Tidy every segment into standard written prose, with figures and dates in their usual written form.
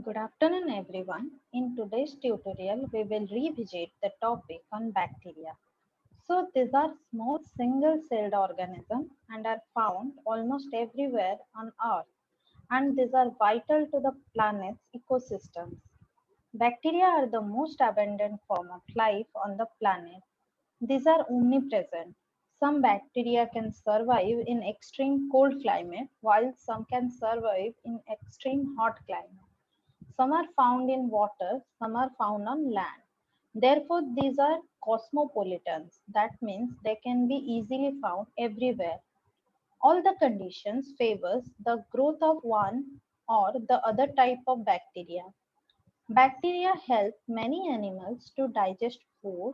Good afternoon, everyone. In today's tutorial, we will revisit the topic on bacteria. So, these are small single-celled organisms and are found almost everywhere on Earth, and these are vital to the planet's ecosystems. Bacteria are the most abundant form of life on the planet. These are omnipresent. Some bacteria can survive in extreme cold climate, while some can survive in extreme hot climate. Some are found in water, some are found on land. Therefore, these are cosmopolitans. That means they can be easily found everywhere. All the conditions favors the growth of one or the other type of bacteria. Bacteria help many animals to digest food,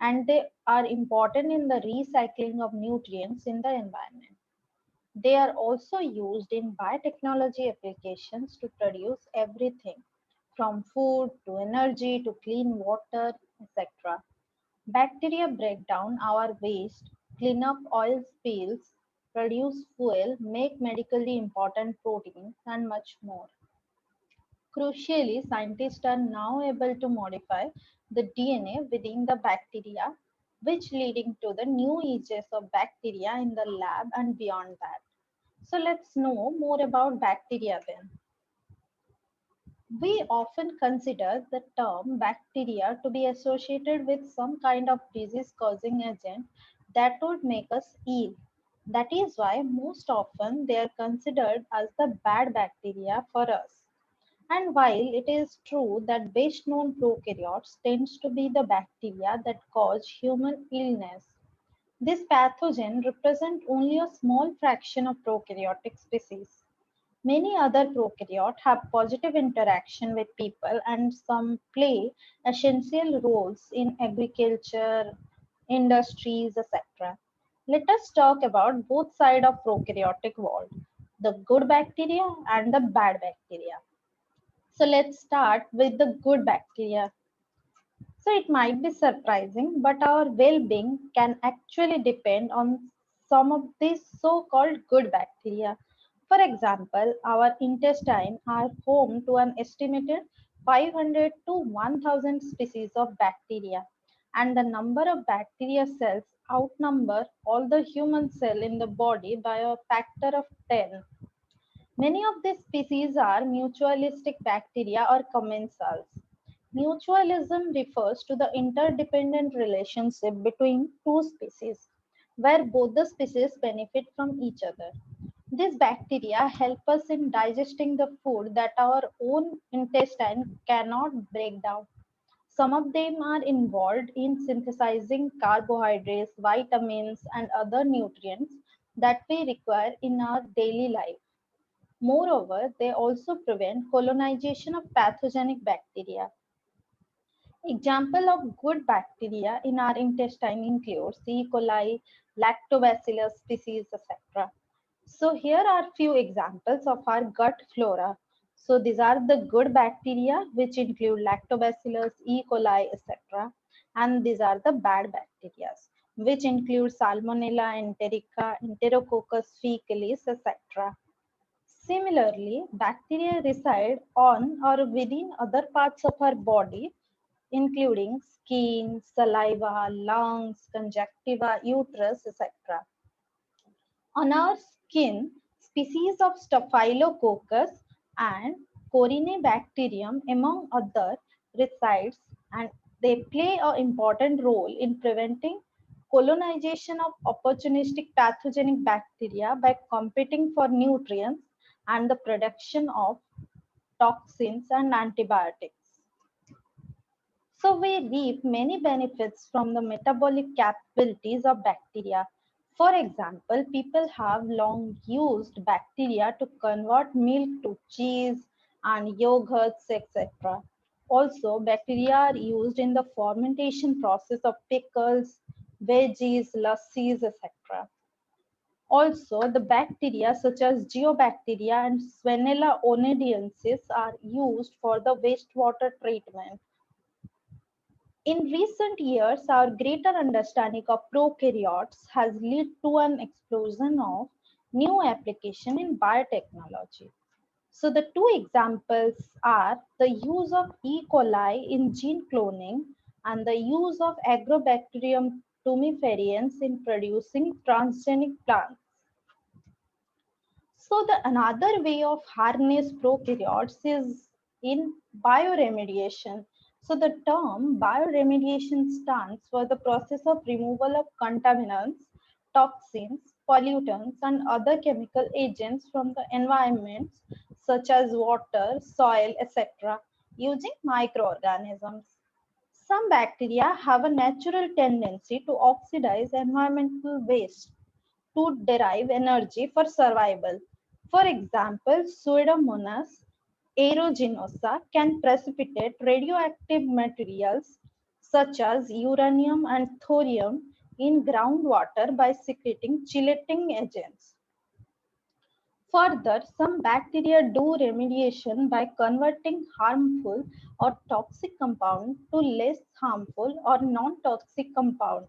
and they are important in the recycling of nutrients in the environment. They are also used in biotechnology applications to produce everything from food to energy to clean water, etc. Bacteria break down our waste, clean up oil spills, produce fuel, make medically important proteins, and much more. Crucially, scientists are now able to modify the DNA within the bacteria, which leading to the new ages of bacteria in the lab and beyond that. So let's know more about bacteria then. We often consider the term bacteria to be associated with some kind of disease causing agent that would make us ill. That is why most often they are considered as the bad bacteria for us. And while it is true that best known prokaryotes tends to be the bacteria that cause human illness, this pathogen represents only a small fraction of prokaryotic species. Many other prokaryotes have positive interaction with people and some play essential roles in agriculture, industries, etc. Let us talk about both sides of prokaryotic world, the good bacteria and the bad bacteria. So let's start with the good bacteria. So it might be surprising, but our well-being can actually depend on some of these so-called good bacteria. For example, our intestine are home to an estimated 500 to 1000 species of bacteria, and the number of bacteria cells outnumber all the human cell in the body by a factor of 10. Many of these species are mutualistic bacteria or commensals. Mutualism refers to the interdependent relationship between two species, where both the species benefit from each other. These bacteria help us in digesting the food that our own intestine cannot break down. Some of them are involved in synthesizing carbohydrates, vitamins, and other nutrients that we require in our daily life. Moreover, they also prevent colonization of pathogenic bacteria. Example of good bacteria in our intestine includes E. coli, lactobacillus species, etc. So here are few examples of our gut flora. So these are the good bacteria which include lactobacillus, E. coli, etc. And these are the bad bacteria which include Salmonella, Enterica, Enterococcus faecalis, etc. Similarly, bacteria reside on or within other parts of our body, including skin, saliva, lungs, conjunctiva, uterus, etc. On our skin, species of Staphylococcus and Corynebacterium, among others, resides and they play an important role in preventing colonization of opportunistic pathogenic bacteria by competing for nutrients and the production of toxins and antibiotics. So we reap many benefits from the metabolic capabilities of bacteria. For example, people have long used bacteria to convert milk to cheese and yogurts, etc. Also, bacteria are used in the fermentation process of pickles, veggies, lassis, etc. Also, the bacteria such as geobacteria and Swenella oneidensis are used for the wastewater treatment. In recent years, our greater understanding of prokaryotes has led to an explosion of new application in biotechnology. So the two examples are the use of E. coli in gene cloning and the use of Agrobacterium tumiferiens in producing transgenic plants. So the another way of harness prokaryotes is in bioremediation. So the term bioremediation stands for the process of removal of contaminants, toxins, pollutants, and other chemical agents from the environment, such as water, soil, etc., using microorganisms. Some bacteria have a natural tendency to oxidize environmental waste to derive energy for survival. For example, Pseudomonas aeruginosa can precipitate radioactive materials such as uranium and thorium in groundwater by secreting chelating agents. Further, some bacteria do remediation by converting harmful or toxic compound to less harmful or non-toxic compound,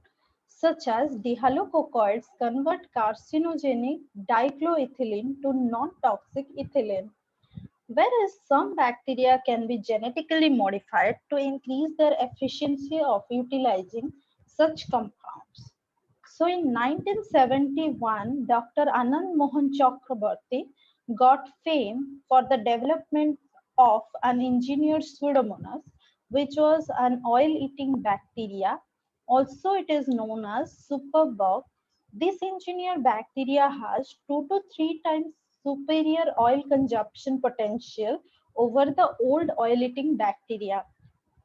such as dihalococoids convert carcinogenic dichloroethylene to non-toxic ethylene. Whereas some bacteria can be genetically modified to increase their efficiency of utilizing such compounds. So in 1971, Dr. Anand Mohan Chakraborty got fame for the development of an engineered Pseudomonas, which was an oil-eating bacteria. Also, it is known as superbug. This engineered bacteria has 2 to 3 times superior oil consumption potential over the old oil-eating bacteria,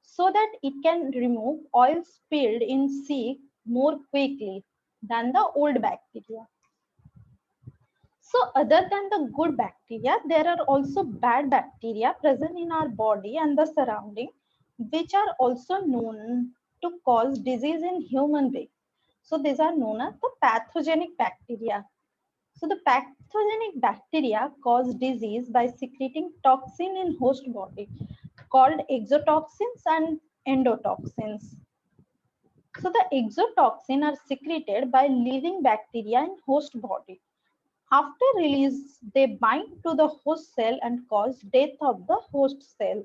so that it can remove oil spilled in sea more quickly than the old bacteria. So other than the good bacteria, there are also bad bacteria present in our body and the surrounding, which are also known to cause disease in human beings. So these are known as the pathogenic bacteria. So the pathogenic bacteria cause disease by secreting toxin in host body called exotoxins and endotoxins. So the exotoxin are secreted by living bacteria in host body. After release, they bind to the host cell and cause death of the host cell,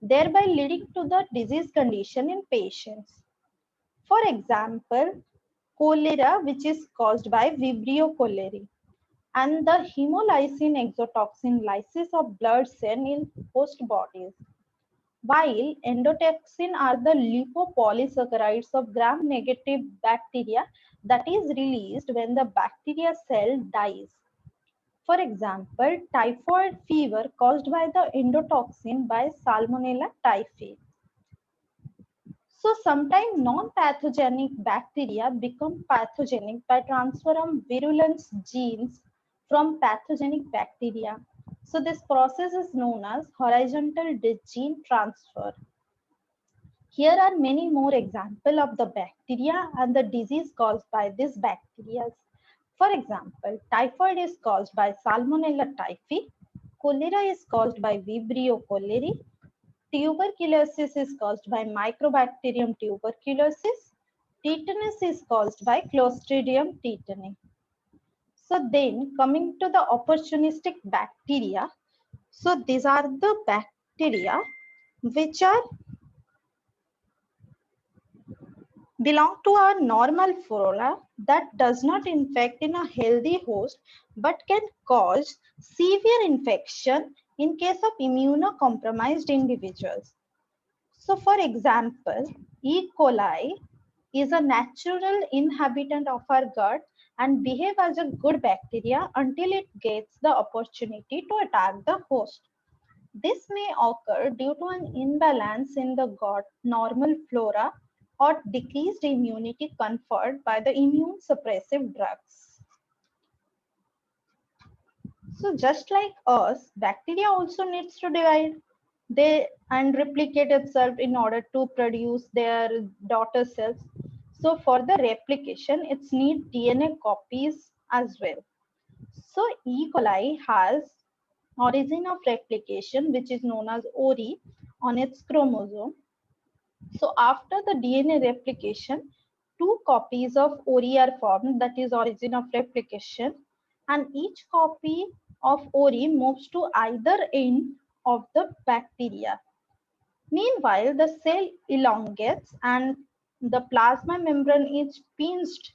thereby leading to the disease condition in patients. For example, cholera, which is caused by Vibrio cholerae, and the hemolysin exotoxin lysis of blood cell in host bodies, while endotoxin are the lipopolysaccharides of gram-negative bacteria that is released when the bacteria cell dies. For example, typhoid fever caused by the endotoxin by Salmonella typhi. So sometimes non-pathogenic bacteria become pathogenic by transfer of virulence genes from pathogenic bacteria. So this process is known as horizontal gene transfer. Here are many more examples of the bacteria and the disease caused by these bacteria. For example, typhoid is caused by Salmonella typhi, cholera is caused by Vibrio cholerae, tuberculosis is caused by Mycobacterium tuberculosis, tetanus is caused by Clostridium tetani. So then coming to the opportunistic bacteria, so these are the bacteria which are belong to our normal flora that does not infect in a healthy host but can cause severe infection in case of immunocompromised individuals. So for example, E. coli is a natural inhabitant of our gut and behave as a good bacteria until it gets the opportunity to attack the host. This may occur due to an imbalance in the gut normal flora or decreased immunity conferred by the immune suppressive drugs. So just like us, bacteria also needs to divide they and replicate itself in order to produce their daughter cells. So for the replication, it's need DNA copies as well. So E. coli has origin of replication, which is known as ORI on its chromosome. So after the DNA replication, two copies of ORI are formed, that is origin of replication, and each copy of ori moves to either end of the bacteria. Meanwhile, the cell elongates and the plasma membrane is pinched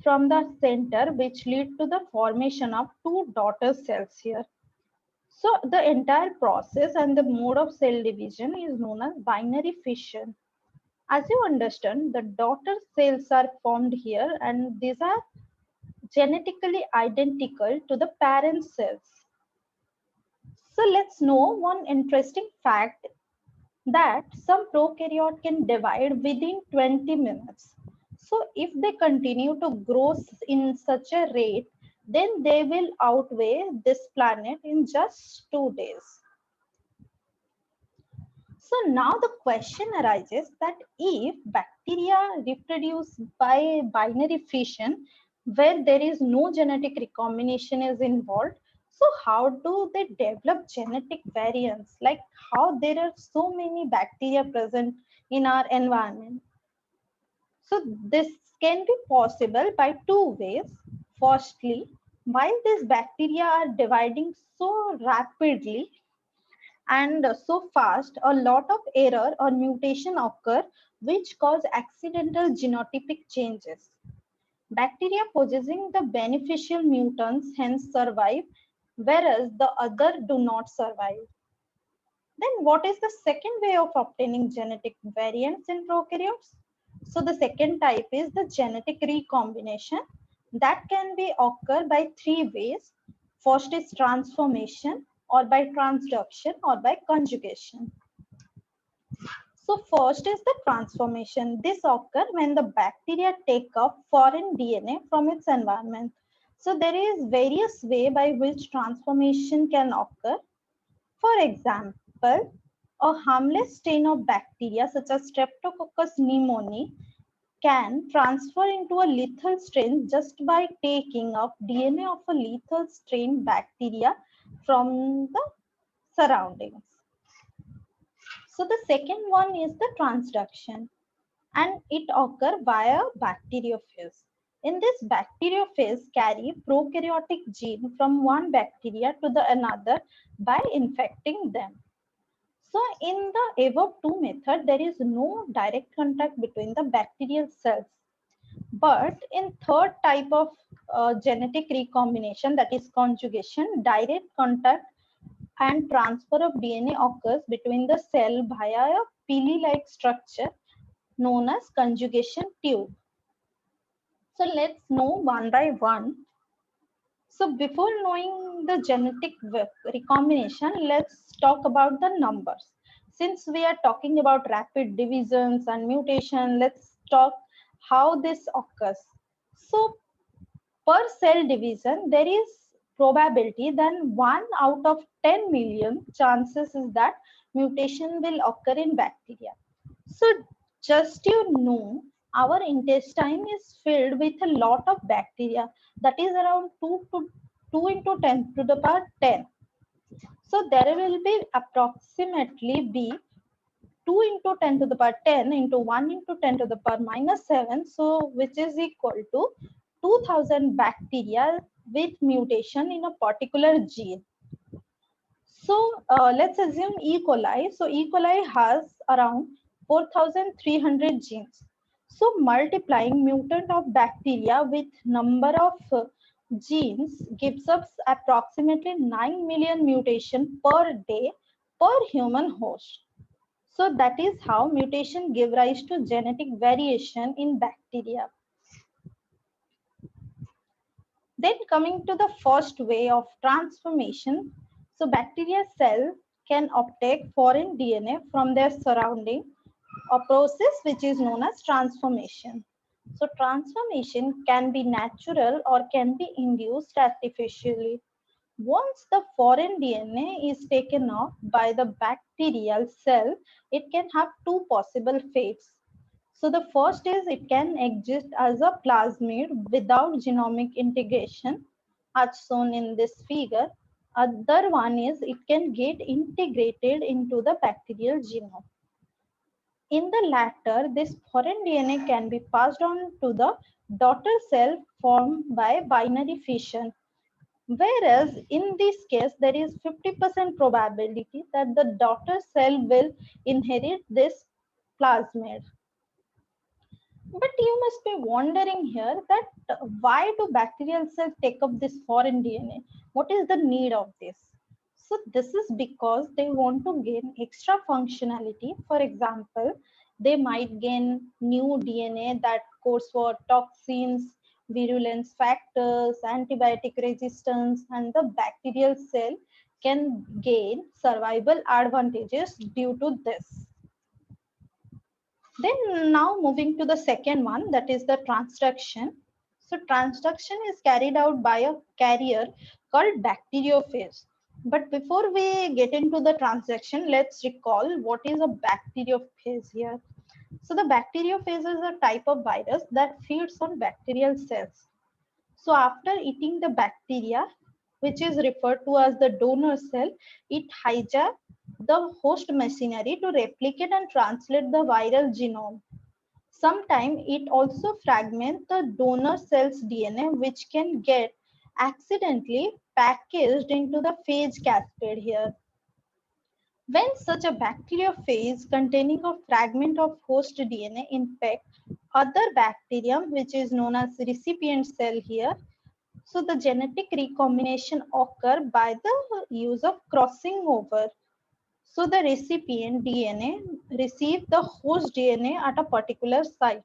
from the center, which lead to the formation of two daughter cells here. So the entire process and the mode of cell division is known as binary fission. As you understand, the daughter cells are formed here and these are genetically identical to the parent cells. So let's know one interesting fact that some prokaryote can divide within 20 minutes. So if they continue to grow in such a rate, then they will outweigh this planet in just 2 days. So now the question arises that if bacteria reproduce by binary fission, where there is no genetic recombination is involved, so how do they develop genetic variants? Like how there are so many bacteria present in our environment. So this can be possible by two ways. Firstly, while these bacteria are dividing so rapidly, and so fast, a lot of error or mutation occur which cause accidental genotypic changes. Bacteria possessing the beneficial mutants hence survive, whereas the other do not survive. Then what is the second way of obtaining genetic variants in prokaryotes? So the second type is the genetic recombination that can be occur by three ways. First is transformation or by transduction or by conjugation. So first is the transformation. This occurs when the bacteria take up foreign DNA from its environment. So there is various way by which transformation can occur. For example, a harmless strain of bacteria such as Streptococcus pneumoniae can transfer into a lethal strain just by taking up DNA of a lethal strain bacteria from the surroundings. So the second one is the transduction and it occurs via bacteriophage. In this bacteriophage carry prokaryotic gene from one bacteria to the another by infecting them. So in the above two method, there is no direct contact between the bacterial cells. But in third type of genetic recombination, that is conjugation, direct contact and transfer of DNA occurs between the cell via a pili-like structure known as conjugation tube. So let's know one by one. So before knowing the genetic recombination, let's talk about the numbers. Since we are talking about rapid divisions and mutation, let's talk how this occurs. So per cell division, there is probability then 1 out of 10 million chances is that mutation will occur in bacteria. So just our intestine is filled with a lot of bacteria that is around 2 into 10 to the power 10. So there will be approximately be 2 into 10 to the power 10 into 1 into 10 to the power minus 7. So which is equal to 2000 bacteria with mutation in a particular gene. So let's assume E. coli. So E. coli has around 4,300 genes. So multiplying mutant of bacteria with number of genes gives us approximately 9 million mutation per day per human host. So that is how mutation give rise to genetic variation in bacteria. Then coming to the first way of transformation. So bacteria cell can uptake foreign DNA from their surrounding, a process which is known as transformation. So transformation can be natural or can be induced artificially. Once the foreign DNA is taken off by the bacterial cell, it can have two possible fates. So the first is it can exist as a plasmid without genomic integration, as shown in this figure. Other one is it can get integrated into the bacterial genome. In the latter, this foreign DNA can be passed on to the daughter cell formed by binary fission, Whereas in this case, there is 50% probability that the daughter cell will inherit this plasmid. But you must be wondering here that why do bacterial cells take up this foreign DNA? What is the need of this? So this is because they want to gain extra functionality. For example, they might gain new DNA that codes for toxins, virulence factors, antibiotic resistance, and the bacterial cell can gain survival advantages due to this. Then now moving to the second one, that is the transduction. So transduction is carried out by a carrier called bacteriophage. But before we get into the transduction, let's recall what is a bacteriophage here. So the bacteriophage is a type of virus that feeds on bacterial cells. So after eating the bacteria, which is referred to as the donor cell, it hijacks the host machinery to replicate and translate the viral genome. Sometimes it also fragments the donor cell's DNA, which can get accidentally packaged into the phage cascade here. When such a bacteriophage containing a fragment of host DNA infect other bacterium, which is known as recipient cell here, so the genetic recombination occur by the use of crossing over. So the recipient DNA receives the host DNA at a particular site.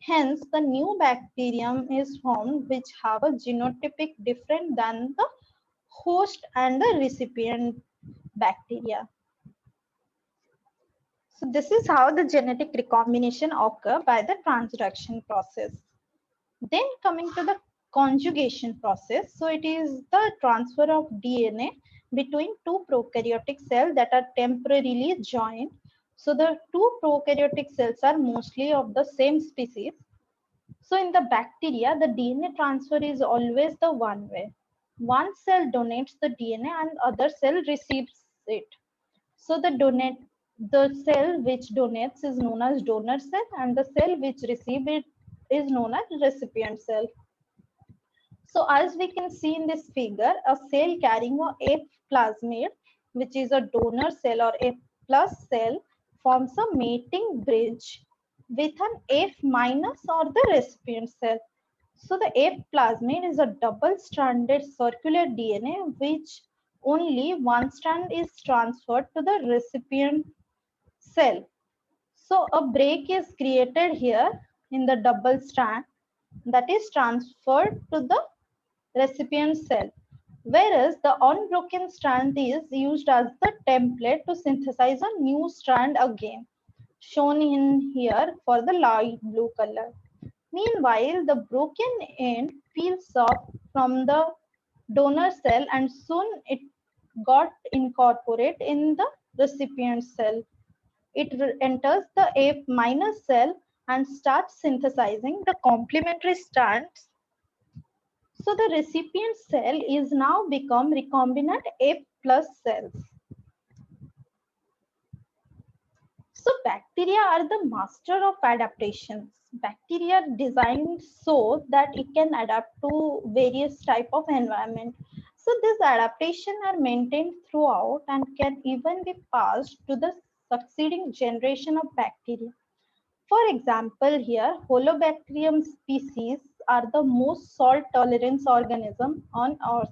Hence, the new bacterium is formed which have a genotypic different than the host and the recipient bacteria. So this is how the genetic recombination occur by the transduction process. Then coming to the conjugation process. So it is the transfer of DNA between two prokaryotic cells that are temporarily joined. So the two prokaryotic cells are mostly of the same species. So in the bacteria, the DNA transfer is always the one way. One cell donates the DNA and other cell receives it. So the cell which donates is known as donor cell and the cell which receives it is known as recipient cell. So as we can see in this figure, a cell carrying a F plasmid, which is a donor cell or F plus cell, forms a mating bridge with an F minus or the recipient cell. So the F plasmid is a double-stranded circular DNA which only one strand is transferred to the recipient cell. So a break is created here in the double strand that is transferred to the recipient cell, whereas the unbroken strand is used as the template to synthesize a new strand again, shown in here for the light blue color. Meanwhile, the broken end peels off from the donor cell and soon it got incorporated in the recipient cell. It enters the F minus cell and starts synthesizing the complementary strands. So the recipient cell is now become recombinant F plus cells. So bacteria are the master of adaptations. Bacteria are designed so that it can adapt to various type of environment. So these adaptations are maintained throughout and can even be passed to the succeeding generation of bacteria. For example, here, Holobacterium species are the most salt tolerance organism on Earth.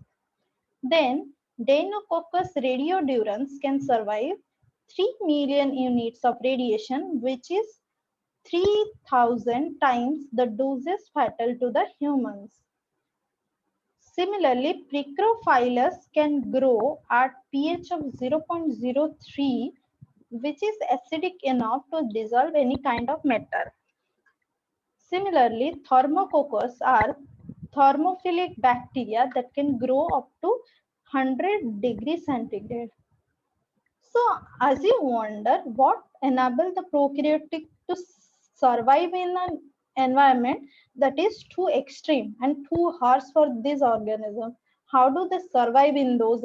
Then, Deinococcus radiodurans can survive 3 million units of radiation, which is 3,000 times the doses fatal to the humans. Similarly, Picrophilus can grow at pH of 0.03, which is acidic enough to dissolve any kind of metal. Similarly, Thermococcus are thermophilic bacteria that can grow up to 100 degrees centigrade. So, as you wonder, what enables the prokaryotic to survive in an environment that is too extreme and too harsh for this organism? How do they survive in those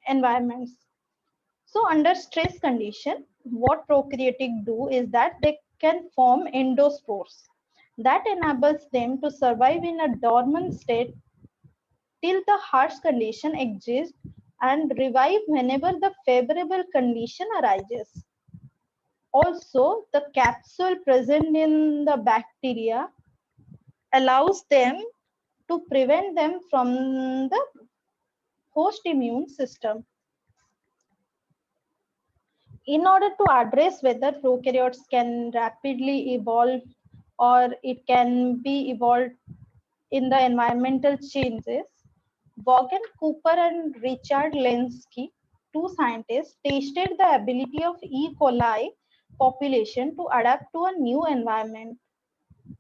environments? So, under stress condition, what prokaryotic do is that they can form endospores that enables them to survive in a dormant state till the harsh condition exists and revive whenever the favorable condition arises. Also, the capsule present in the bacteria allows them to prevent them from the host immune system. In order to address whether prokaryotes can rapidly evolve or it can be evolved in the environmental changes, Vaughan Cooper and Richard Lenski, two scientists, tested the ability of E. coli population to adapt to a new environment.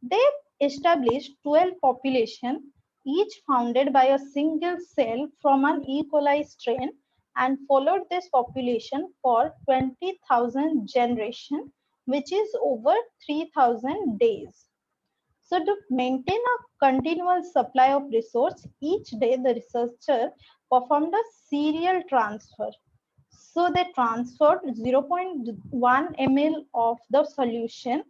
They established 12 populations, each founded by a single cell from an E. coli strain, and followed this population for 20,000 generations, which is over 3,000 days. So to maintain a continual supply of resource, each day the researcher performed a serial transfer. So they transferred 0.1 ml of the solution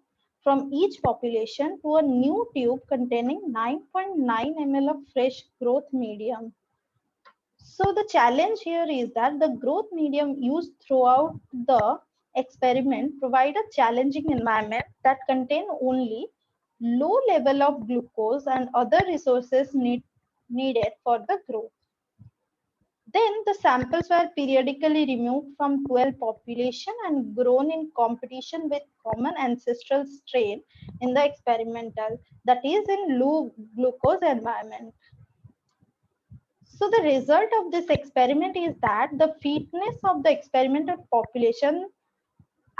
from each population to a new tube containing 9.9 ml of fresh growth medium. So the challenge here is that the growth medium used throughout the experiment provide a challenging environment that contain only low level of glucose and other resources needed for the growth. Then the samples were periodically removed from 12 population and grown in competition with common ancestral strain in the experimental, that is in low glucose environment. So the result of this experiment is that the fitness of the experimental population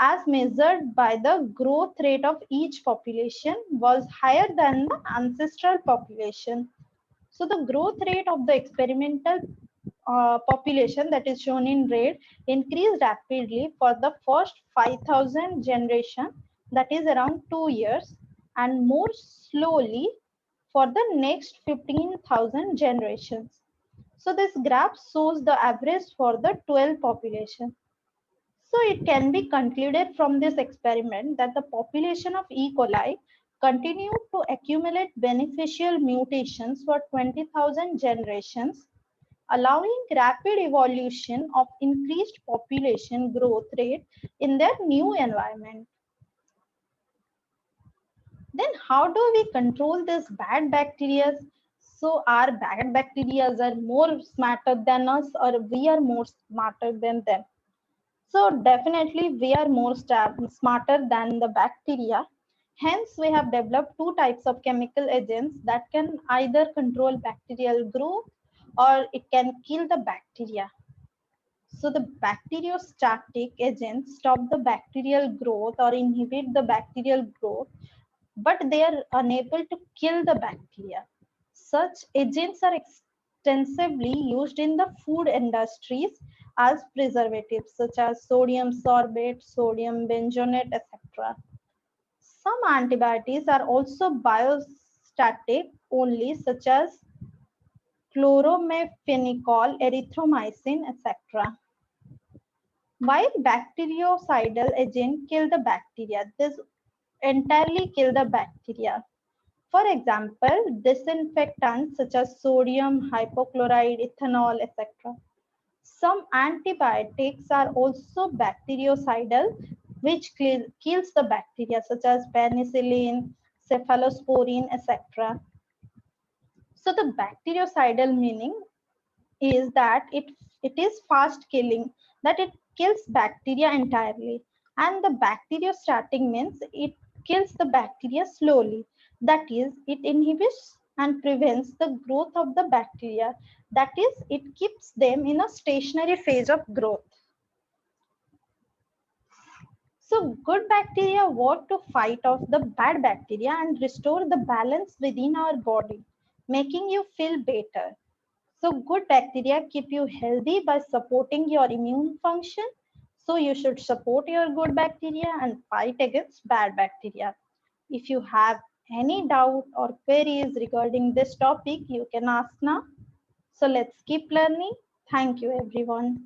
as measured by the growth rate of each population was higher than the ancestral population. So the growth rate of the experimental population, that is shown in red, increased rapidly for the first 5,000 generation, that is around 2 years, and more slowly for the next 15,000 generations. So this graph shows the average for the 12 population. So it can be concluded from this experiment that the population of E. coli continued to accumulate beneficial mutations for 20,000 generations, allowing rapid evolution of increased population growth rate in their new environment. Then how do we control this bad bacteria? So our bad bacteria are more smarter than us, or we are more smarter than them? So definitely we are more smarter than the bacteria. Hence, we have developed two types of chemical agents that can either control bacterial growth or it can kill the bacteria. So the bacteriostatic agents stop the bacterial growth or inhibit the bacterial growth, but they are unable to kill the bacteria. Such agents are extensively used in the food industries as preservatives, such as sodium sorbate, sodium benzoate, etc. Some antibiotics are also biostatic only, such as chloromephenicol, erythromycin, etc. While bactericidal agents kill the bacteria, this entirely kill the bacteria. For example, disinfectants such as sodium hypochlorite, ethanol, etc. Some antibiotics are also bactericidal, which kills the bacteria such as penicillin, cephalosporin, etc. So the bactericidal meaning is that it is fast killing, that it kills bacteria entirely, and the bacteriostatic means it kills the bacteria slowly, that is it inhibits and prevents the growth of the bacteria, that is it keeps them in a stationary phase of growth. So good bacteria work to fight off the bad bacteria and restore the balance within our body, making you feel better. So good bacteria keep you healthy by supporting your immune function. So you should support your good bacteria and fight against bad bacteria. If you have any doubt or queries regarding this topic, you can ask now. So let's keep learning. Thank you, everyone.